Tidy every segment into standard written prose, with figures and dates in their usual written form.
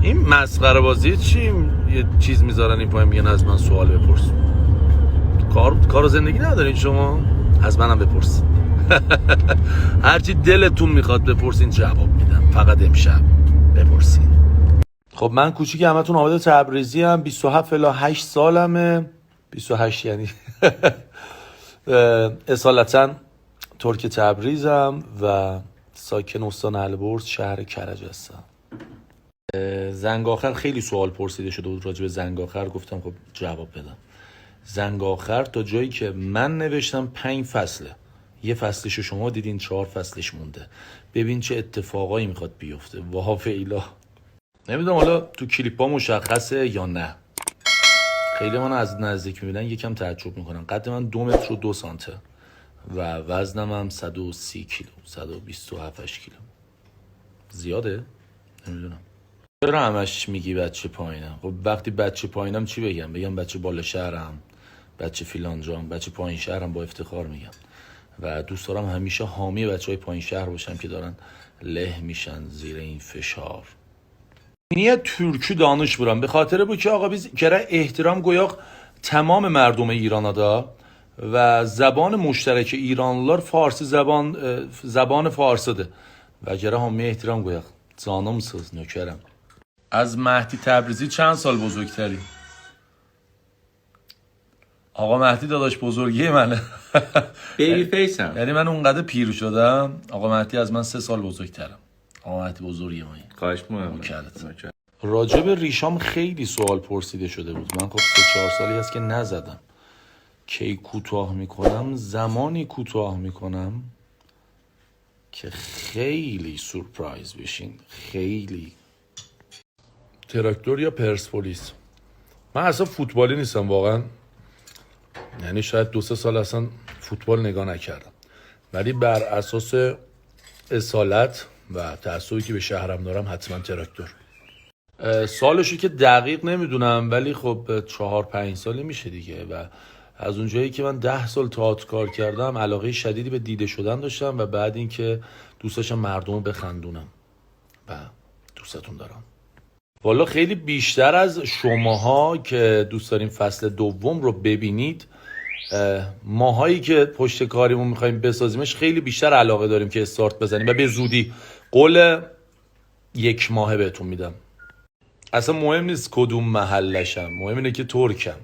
این مسخره بازی چی؟ یه چیز میذارن این پایین میگن از من سوال بپرس. کار زندگی ندارین شما؟ از منم بپرسید. هرچی دلتون میخواد بپرسین جواب میدم. فقط امشب بپرسین. خب من کوچیک همتون عابد تبریزی ام. 27 الی 8 سالمه. 28 یعنی اصالتا ترک تبریزم و ساکن استان البرز شهر کرج هستم. زنگاخر خیلی سوال پرسیده شده بود راجع به زنگاخر، گفتم خب جواب بدم. زنگاخر تا جایی که من نوشتم 5 فصله. یه فصلشو شما دیدین، 4 فصلش مونده. ببین چه اتفاقایی میخواد بیفته. واها فیلا. نمیدونم حالا تو کلیپا مشخصه یا نه. خیلی من از نزدیک میبینن یکم تعجب میکنن. قد من 2 متر و 2 سانته و وزنم هم 130 کیلو، 127 کیلو. زیاده؟ نمیدونم. چرا همش میگی بچه پایینم؟ خب وقتی بچه پایینم چی بگم؟ بگم بچه بالا شهرم، بچه فیلانجام، بچه پایین شهرم، با افتخار میگم. و دوست دارم همیشه حامی بچهای پایین شهر باشم که دارن له میشن زیر این فشار. نیه ترکی دانش برم به خاطر bu ki آقا biz kere احترام goyaq tamam merdum İranada و زبان مشترک ایرانlılar فارسی زبان فارسıdır و kere حامی احترام goyaq. Canımsınız nökerem. از مهدی تبریزی چند سال بزرگتری؟ آقا مهدی داداش بزرگی منه. بیبی فیسم. یعنی من اونقدر پیر شدم. آقا مهدی از من 3 سال بزرگترم. آقا مهدی بزرگی مایی. خواهش می‌کنم. راجع به ریشام خیلی سوال پرسیده شده بود. من خب 3-4 سالی هست که نزدم. کی کوتاه میکنم؟ زمانی کوتاه میکنم که خیلی سورپرایز بشین. خیلی. تراکتور یا پرسپولیس؟ من اصلا فوتبالی نیستم واقعا. یعنی شاید 2-3 سال اصلا فوتبال نگاه نکردم، ولی بر اساس اصالت و تعصبی که به شهرم دارم حتما تراکتور. سالشو که دقیق نمیدونم ولی خب 4-5 سالی میشه دیگه. و از اونجایی که من 10 سال تئاتر کار کردم علاقه شدیدی به دیده شدن داشتم و بعد اینکه دوست داشتم مردمو بخندونم و دوستتون دارم. والا خیلی بیشتر از شماها که دوست داریم فصل دوم رو ببینید، ماهایی که پشت کاریمون میخوایم بسازیمش خیلی بیشتر علاقه داریم که استارت بزنیم و به زودی. قول 1 ماهه بهتون میدم. اصلا مهم نیست کدوم محلشم، مهم اینه که ترکم.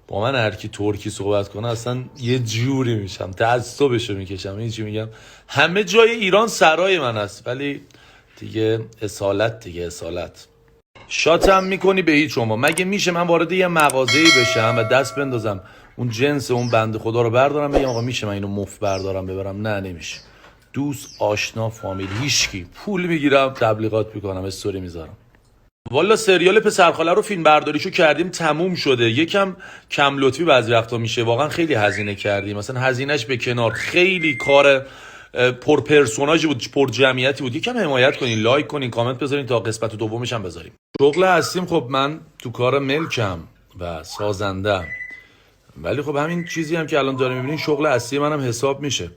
با من هر کی ترکی صحبت کنه اصلا یه جوری میشم، تعصبشو میکشم. این چی میگم؟ همه جای ایران سرای من است، ولی دیگه اصالت دیگه اصالت. شاتم میکنی به هیچ شما. مگه میشه من وارد یه مغازه‌ای بشم و دست بندازم اون جنس اون بنده خدا رو بردارم بگم آقا میشه من اینو مفت بردارم ببرم؟ نه نمیشه. دوست، آشنا، فامیل، هیچکی. پول میگیرم، تبلیغات میکنم، استوری میذارم. والا سریال پسرخاله رو فیلم برداریشو کردیم، تموم شده. یکم کم لطفی بعضی وقتا میشه، واقعا خیلی هزینه کردیم. مثلا هزینهش به کنار، خیلی کار پر پرسوناژی بود، پر جمعیتی بود. یکم حمایت کنین، لایک کنین، کامنت بذارین تا قسمت دومش هم بذاریم. شغل هستیم. خب من تو کار ملکم و سازندم، ولی خب همین چیزی هم که الان داریم میبینین شغل اصلی منم حساب میشه.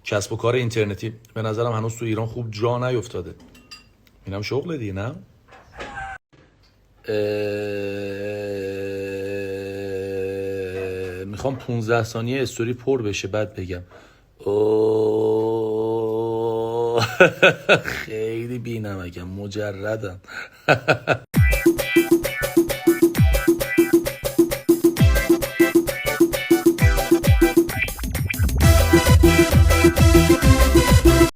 کسب و کار اینترنتی به نظرم هنوز تو ایران خوب جا نیفتاده. اینم شغل دیگه نه؟ میخوام 15 ثانیه استوری پر بشه بعد بگم خیلی بی‌نمکم، مجردم.